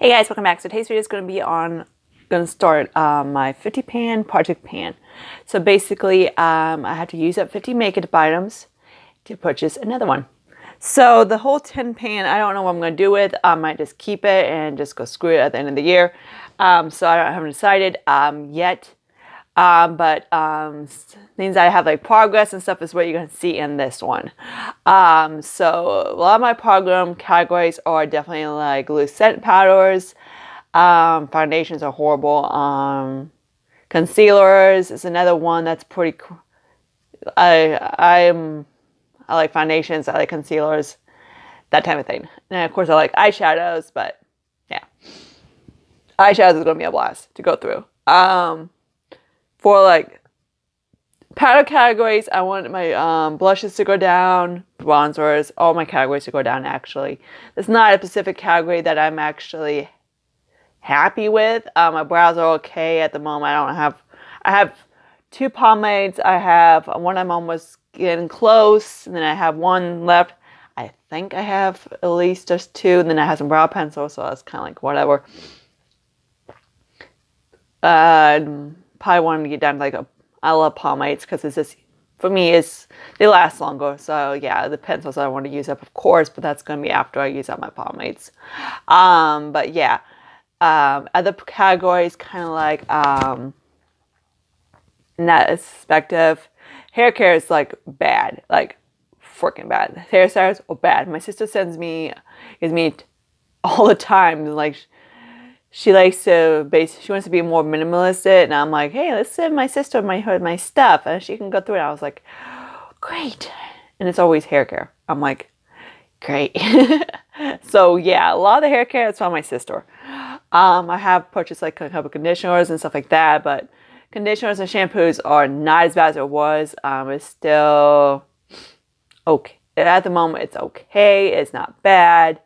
Hey guys, welcome back. So today's video is going to be on, going to start my 50 pan project pan. So basically, I have to use up 50 makeup items to purchase another one. So the whole 10 pan, I don't know what I'm going to do with. I might just keep it and just go screw it at the end of the year. So I haven't decided yet. But things I have like progress and stuff is what you're going to see in this one. So a lot of my program categories are definitely like loose scent powders. Foundations are horrible. Concealers is another one that's pretty cool. I like foundations, I like concealers, that type of thing. And of course I like eyeshadows, but yeah. Eyeshadows is going to be a blast to go through. For like powder categories, I want my blushes to go down, bronzers, all my categories to go down actually. There's not a specific category that I'm actually happy with. My brows are okay at the moment. I have two pomades. I have one I'm almost getting close, and then I have one left. I think I have at least just two, and then I have some brow pencils, so that's kind of like whatever. Probably wanted to get down to like I love pomades because it's just, for me, they last longer. So yeah, the pencils I want to use up, of course, but that's going to be after I use up my pomades. But yeah, other categories kind of like not perspective. Hair care is like bad, like freaking bad. Hairstyles are bad. My sister gives me all the time, like. She likes to she wants to be more minimalistic, and I'm like, hey, let's send my sister my stuff, and she can go through it. I was like, great. And it's always hair care. I'm like, great. So yeah, a lot of the hair care is from my sister. I have purchased like a couple conditioners and stuff like that, but conditioners and shampoos are not as bad as it was. It's still okay. At the moment, it's okay. It's not bad.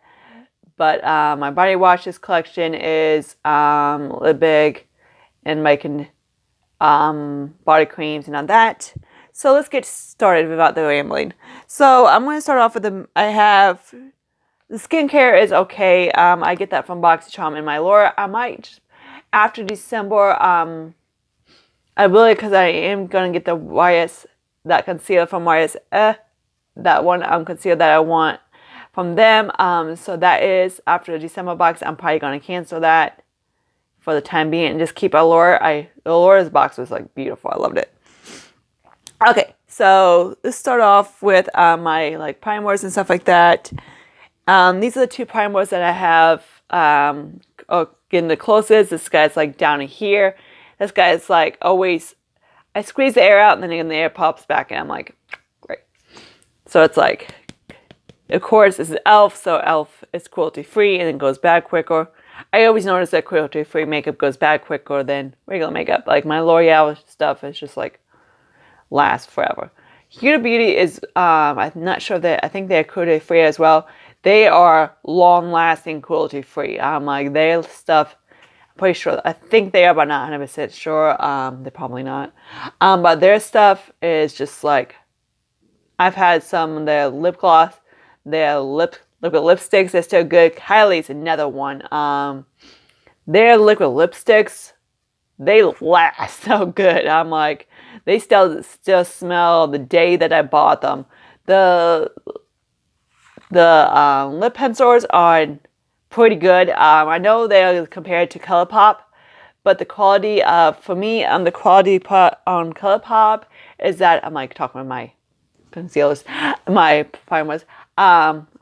But my body washes collection is a little big, and my body creams and all that. So let's get started without the rambling. So I'm going to start off with the skincare is okay. I get that from BoxyCharm and my Laura. I might just, after December, because I am going to get the YS, that concealer from YS, that one concealer that I want from them. So that is after the December box. I'm probably going to cancel that for the time being and just keep Allure. Allure's box was like beautiful. I loved it. Okay, so let's start off with my like primers and stuff like that. These are the two primers that I have. Getting the closest. This guy's like down here. This guy's like always, I squeeze the air out and then the air pops back and I'm like, great. So it's like, of course, it's e.l.f., so e.l.f. is cruelty-free and it goes bad quicker. I always notice that cruelty-free makeup goes bad quicker than regular makeup. Like my L'Oreal stuff is just like lasts forever. Huda Beauty is, I'm not sure that, I think they're cruelty-free as well. They are long-lasting cruelty-free. Like their stuff, I'm pretty sure, I think they are, but not 100% sure. They're probably not. But their stuff is just like, I've had some of their lip gloss. Their liquid lipsticks, they're still good. Kylie's another one. Their liquid lipsticks, they last so good. I'm like, they still smell the day that I bought them. The lip pencils are pretty good. I know they're compared to ColourPop, but the quality for me on the quality part on ColourPop is that I'm like talking about my concealers, my primers.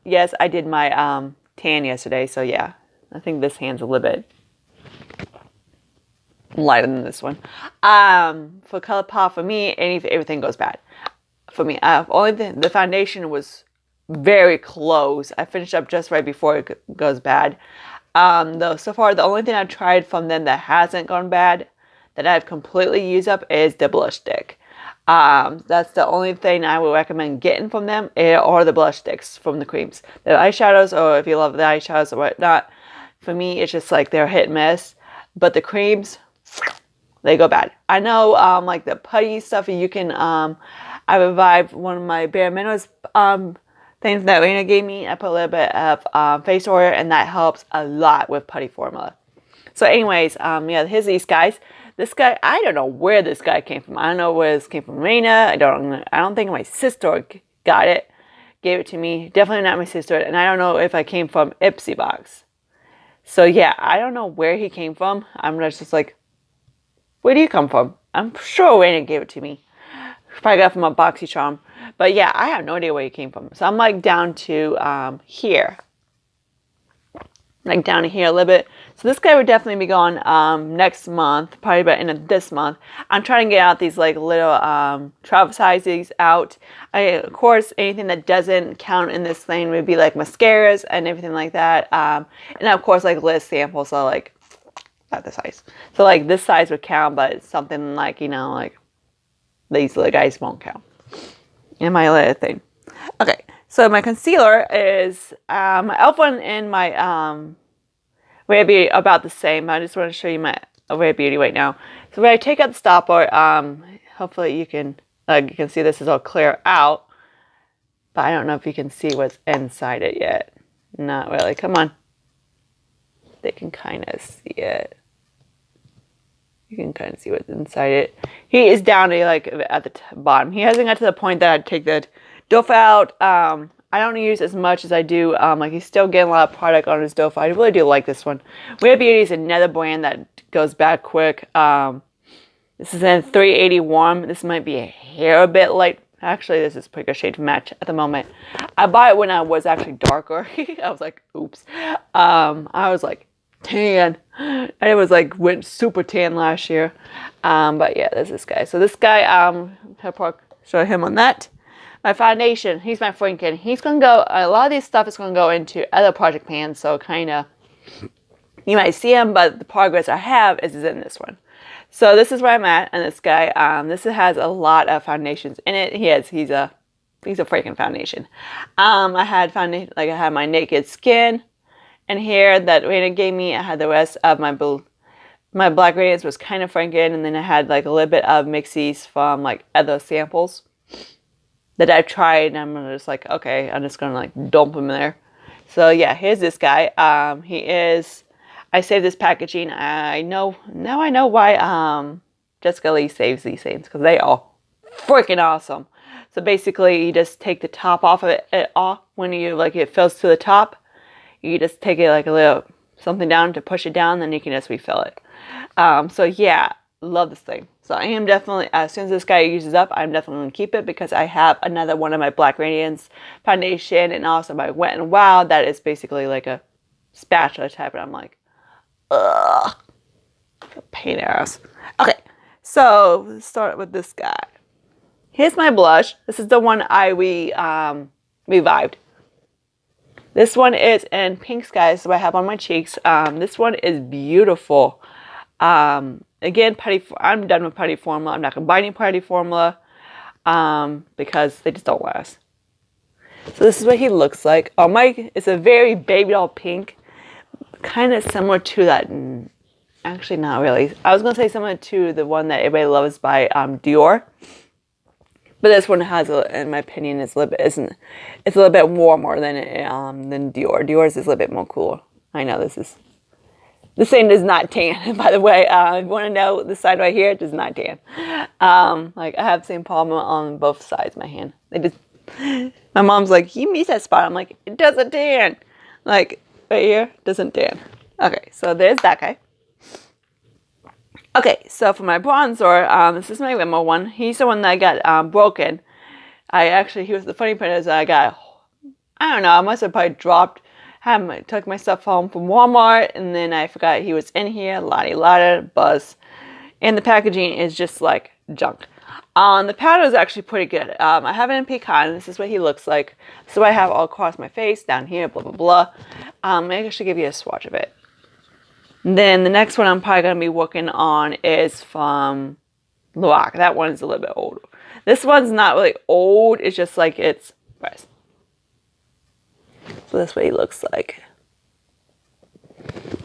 Yes, I did my tan yesterday, so yeah, I think this hand's a little bit lighter than this one. For ColourPop, for me, everything goes bad. For me, only the foundation was very close. I finished up just right before it goes bad. Though so far the only thing I've tried from them that hasn't gone bad, that I've completely used up, is the blush stick. That's the only thing I would recommend getting from them, or the blush sticks from the creams. The eyeshadows, or if you love the eyeshadows or whatnot, for me, it's just like they're hit and miss. But the creams, they go bad. I know, like the putty stuff, you can, I revived one of my Bare Minerals, things that Raina gave me. I put a little bit of face oil, and that helps a lot with putty formula. So anyways, yeah, here's these guys. This guy, I don't know where this guy came from. I don't know where this came from. Raina, I don't think my sister got it, gave it to me. Definitely not my sister, and I don't know if I came from Ipsy Box. So yeah, I don't know where he came from. I'm just like, where do you come from? I'm sure Raina gave it to me. Probably got it from a BoxyCharm. But yeah, I have no idea where he came from. So I'm like down to here. Like down here a little bit. So this guy would definitely be gone next month. Probably by the end of this month. I'm trying to get out these like little travel sizes out. Of course, anything that doesn't count in this thing would be like mascaras and everything like that. And of course like list samples. So like, not the size. So like this size would count, but something like, you know, like these little guys won't count. And my little thing. Okay, so my concealer is my e.l.f. one and my Rare Beauty about the same. I just want to show you my Rare Beauty right now. So when I take out the stopper, hopefully you can see this is all clear out. But I don't know if you can see what's inside it yet. Not really. Come on. They can kind of see it. You can kind of see what's inside it. He is down to like at the bottom. He hasn't got to the point that I'd take the doe out. I don't use as much as I do. Like he's still getting a lot of product on his doe. I really do like this one. Rare Beauty is another brand that goes bad quick. This is in 380 warm. This might be a hair bit light. Actually, this is pretty good shade to match at the moment. I bought it when I was actually darker. I was like, oops. I was like tan. And it was like went super tan last year. But yeah, there's this guy. So this guy, I'll show him on that. My foundation, he's my Franken. He's going to go, a lot of this stuff is going to go into other project pans. So kind of, you might see him, but the progress I have is in this one. So this is where I'm at. And this guy, this has a lot of foundations in it. He's a freaking foundation. I had foundation, like I had my Naked Skin. And here that Raina gave me, I had the rest of my Black Radiance was kind of Franken, and then I had like a little bit of mixies from like other samples that I've tried, and I'm just like, okay, I'm just gonna like dump them in there. So yeah, here's this guy. I saved this packaging. Now I know why Jessica Lee saves these things, because they are freaking awesome. So basically, you just take the top off of it off when you like it fills to the top. You just take it like a little something down to push it down, then you can just refill it. So yeah, love this thing. So I am definitely, as soon as this guy uses up, I'm definitely going to keep it because I have another one of my Black Radiance foundation and also my Wet n Wild that is basically like a spatula type, and I'm like, ugh, pain in the ass. Okay, so let's start with this guy. Here's my blush. This is the one I revived. This one is in Pink Sky. This is what I have on my cheeks. This one is beautiful. Again, I'm done with putty formula. I'm not going to buy any putty formula because they just don't last. So this is what he looks like. Oh, it's a very baby doll pink. Kind of similar to that. Actually, not really. I was going to say similar to the one that everybody loves by Dior. But this one has, in my opinion, it's a little bit warmer than Dior. Dior's is a little bit more cool. I know this thing does not tan. By the way, if you want to know, the side right here, it does not tan. Like I have the same problem on both sides of my hand. My mom's like, you miss that spot. I'm like, it doesn't tan. Like right here, doesn't tan. Okay, so there's that guy. Okay, so for my bronzer, this is my Rimmel one. He's the one that got broken. The funny part is I don't know, I must have probably took my stuff home from Walmart, and then I forgot he was in here, lottie buzz. And the packaging is just like junk. The powder is actually pretty good. I have it in pecan. This is what he looks like. So I have all across my face, down here, blah, blah, blah. Maybe I should give you a swatch of it. Then the next one I'm probably going to be working on is from Loac. That one's a little bit older. This one's not really old. It's just like it's fresh. So that's what he looks like.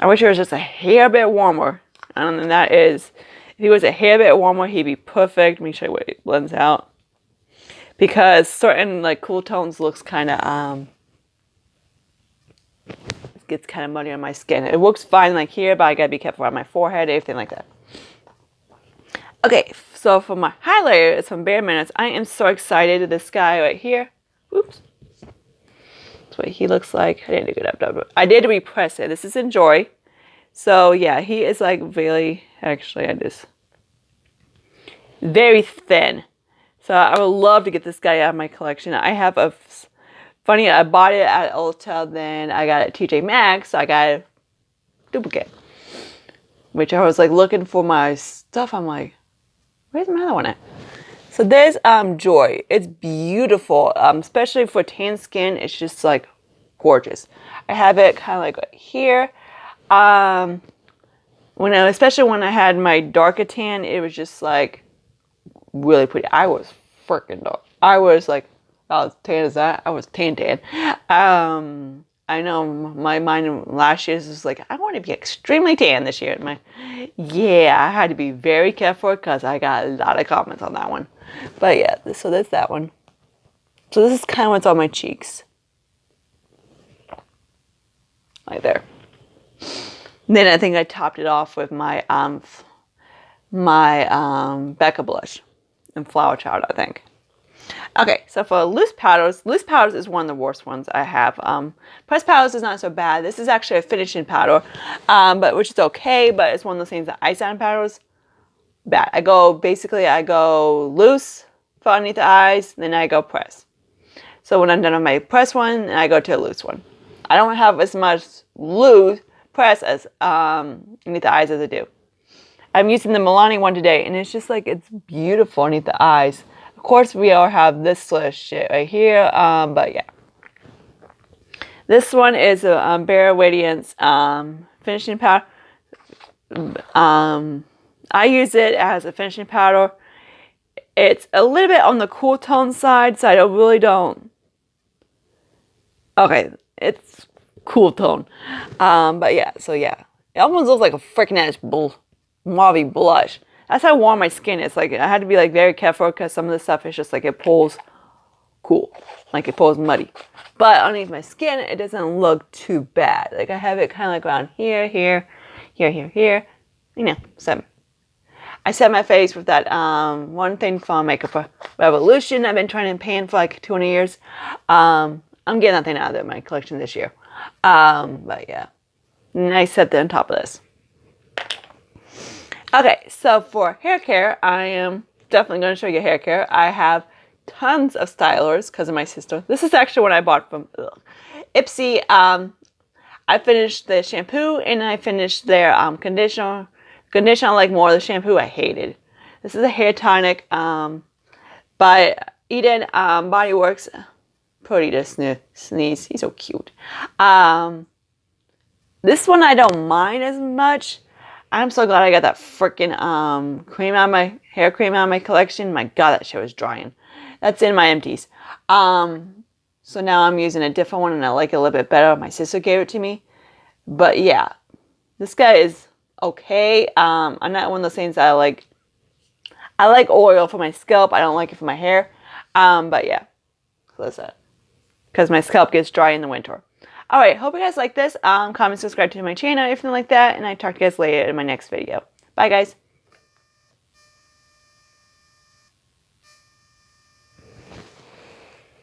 I wish it was just a hair bit warmer. And that is, if he was a hair bit warmer, he'd be perfect. Let me show you what it blends out. because certain like cool tones looks kind of it gets kind of muddy on my skin. It works fine like here, but I gotta be careful on my forehead, everything like that. Okay, so for my highlighter, it's from Bare Minutes. I am so excited. This guy right here. Oops. That's what he looks like. I didn't do good. I did repress it. This is Enjoy. So yeah, he is like really, actually I just, very thin. So I would love to get this guy out of my collection. I have a, funny, I bought it at Ulta, then I got it at TJ Maxx, so I got a duplicate. Which I was like looking for my stuff. I'm like, where's my other one at? So there's Joy. It's beautiful, especially for tan skin. It's just like gorgeous. I have it kind of like right here. Especially when I had my darker tan, it was just like really pretty. I was freaking dark. I was like, oh, as tan as that. I was tan. I know my mind last year was like, I want to be extremely tan this year. Yeah, I had to be very careful because I got a lot of comments on that one. But yeah, so that's that one. So this is kind of what's on my cheeks. Right there. And then I think I topped it off with my Becca blush and Flower Child, I think. Okay, so for loose powders is one of the worst ones I have. Pressed powders is not so bad. This is actually a finishing powder, which is okay, but it's one of those things that ice on powders, bad. I go loose for underneath the eyes, then I go press. So when I'm done with my press one, I go to a loose one. I don't have as much loose press as underneath the eyes as I do. I'm using the Milani one today, and it's just like, it's beautiful underneath the eyes. Of course, we all have this sort of shit right here, but yeah. This one is a Bare Radiance finishing powder. I use it as a finishing powder. It's a little bit on the cool tone side, so I really don't. Okay, it's cool tone. But yeah, so yeah. It almost looks like a freaking ass mauve blush. That's how warm my skin is. Like, I had to be like very careful because some of the stuff is just like it pulls cool. Like it pulls muddy. But underneath my skin, it doesn't look too bad. Like I have it kind of like around here. You know, so I set my face with that one thing from Makeup Revolution. I've been trying to pan for like 20 years. I'm getting that thing out of my collection this year. But yeah. And I set that on top of this. Okay, so for hair care, I am definitely going to show you hair care. I have tons of stylers because of my sister. This is actually what I bought from Ipsy. I finished the shampoo and I finished their conditioner. Conditioner, I like more of the shampoo. I hated. This is a hair tonic by Eden Body Works. Pretty to sneeze. He's so cute. This one I don't mind as much. I'm so glad I got that freaking hair cream out of my collection. My God, that shit was drying. That's in my empties. So now I'm using a different one and I like it a little bit better. My sister gave it to me. But yeah, this guy is okay. I'm not one of those things that I like. I like oil for my scalp. I don't like it for my hair. But yeah, so that's it. Because my scalp gets dry in the winter. Alright, hope you guys like this. Comment, subscribe to my channel, anything like that. And I talk to you guys later in my next video. Bye, guys.